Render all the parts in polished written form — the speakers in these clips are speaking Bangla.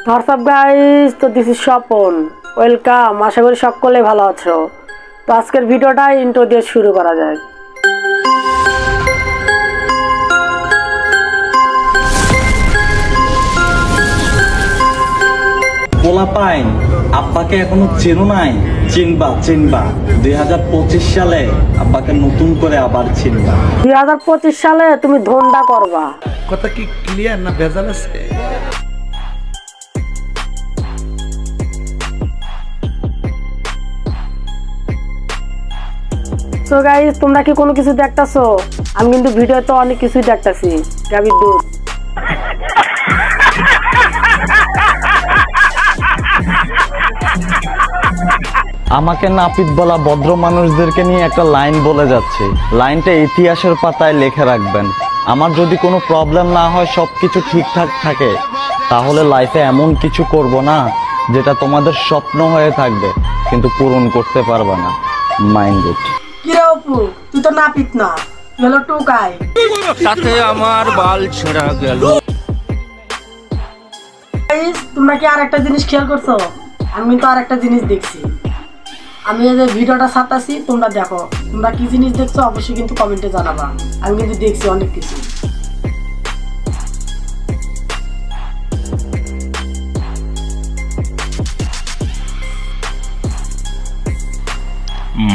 হোয়াটসঅ্যাপ গাইস, তো দিস ইজ স্বপন। ওয়েলকাম। আশা করি সকলে ভালো আছো। তো আজকের ভিডিওটা ইন্ট্রো দিয়ে শুরু করা যায়। পোলাপাইন আব্বাকে এখনো চেনো নাই? চিনবা 2025 সালে আব্বাকে নতুন করে আবার চিনবা। 2025 সালে তুমি ধন্দা করবা। কথা কি ক্লিয়ার না ভেজাল আছে? সো গাইস, তোমরা কি কোনো কিছু দেখতাছো? আমি কিন্তু ভিডিওতে অনেক কিছুই দেখতাছি। গাবির দুধ। আমাকে নাপিত বলা ভদ্র মানুষদেরকে নিয়ে একটা লাইন বলে যাচ্ছে। লাইনটা ইতিহাসের পাতায় লিখে রাখবেন। আমার যদি কোনো প্রবলেম না হয়, সব কিছু ঠিকঠাক থাকে, তাহলে লাইফে এমন কিছু করব না যেটা তোমাদের স্বপ্ন হয়ে থাকবে কিন্তু পূরণ করতে পারবে না। Mind it. কি রে অপু, তুই তো নাপিত না, তুই হলো টুকাই। সাথে আমার বাল ছেঁড়া গেল। গাইস, তোমরা কি আরেকটা জিনিস খেয়াল করছো? আমি কিন্তু আরেকটা জিনিস দেখছি। আমি এই যে ভিডিওটা ছাড়তাছি, তোমরা দেখো। তোমরা কি জিনিস দেখছো অবশ্যই কিন্তু কমেন্টে জানাবা। আমি কিন্তু দেখছি অনেক কিছু।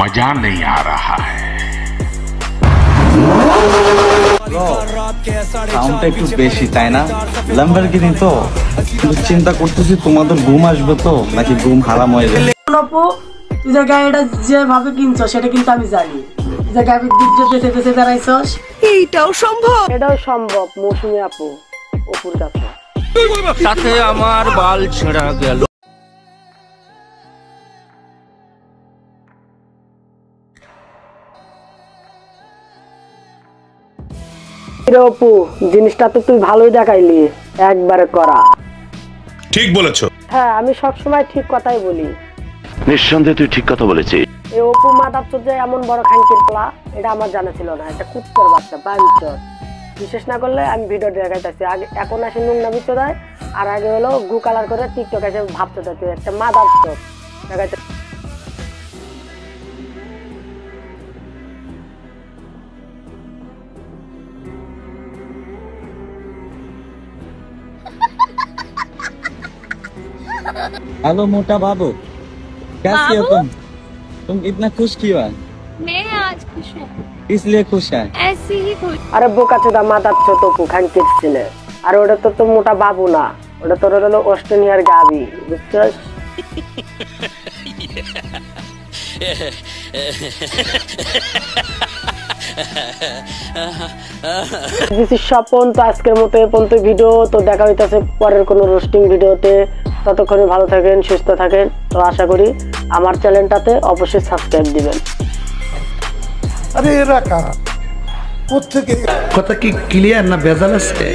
मजा नहीं आ रहा है। সাউন্ডটা একটু বেশি, তাই না? ল্যাম্বরগিনি তো, কিন্তু চিন্তা করতেছি তোমাদের ঘুম আসবে তো নাকি ঘুম হারাম হয়ে যাবে। আপু, তুই যে গাড়িটা যেভাবে কিনছো সেটা কিন্তু আমি জানি। তুই যে গাড়ির দুধ যে বেঁচে বেঁচে বেড়াইছস, এটাও সম্ভব মৌসুমী আপু অপুর কাছে। সাথে আমার বাল ছেঁড়া গেল। অপু, জিনিসটা তো তুই ভালোই দেখাইলি, একবারে করা। ঠিক বলেছো। হ্যাঁ, আমি সবসময় ঠিক কথাই বলি। নিঃসন্দেহে তুই ঠিক কথা বলেছিস। এই অপু মাদারচোদ যে এমন বড় খানকির পোলা, এটা আমার জানা ছিল না। এটা কুত্তার বাচ্চা, বাঞ্চর। বিশেষ না করলে আমি ভিডিও দেখাইতেছি। আগে এখন আসে নোংরা বিচ্ছ দেয়, আর আগে হলো গু কালার করে টিকটক এসে ভাবতে দেয় তুই একটা মাদারচোদ দেখাইতে। हेलो मोटा बाबू, कैसी हो तुम इतना खुश क्यों है? मैं आज खुश हूँ। इसलिए खुश है? ऐसे ही खुश। আরে বোকা চোদা মাদারচোদ অপু খানকির ছেলে। আর ওটা তো মোটা বাবু না, ওটা তোর হলো অস্ট্রেলিয়ার গাবি, বুঝছস? স্বপন। তো আজকের মতো এ পর্যন্ত ভিডিও। তো দেখা হইতেছে পরের কোনো রোস্টিং ভিডিওতে। ততক্ষণে ভালো থাকেন, সুস্থ থাকেন। তো আশা করি আমার চ্যানেলটাতে অবশ্যই সাবস্ক্রাইব দিবেন। আরে এরা কারা? কোত্থেকে? কথা কি ক্লিয়ার না ভেজাল আছে?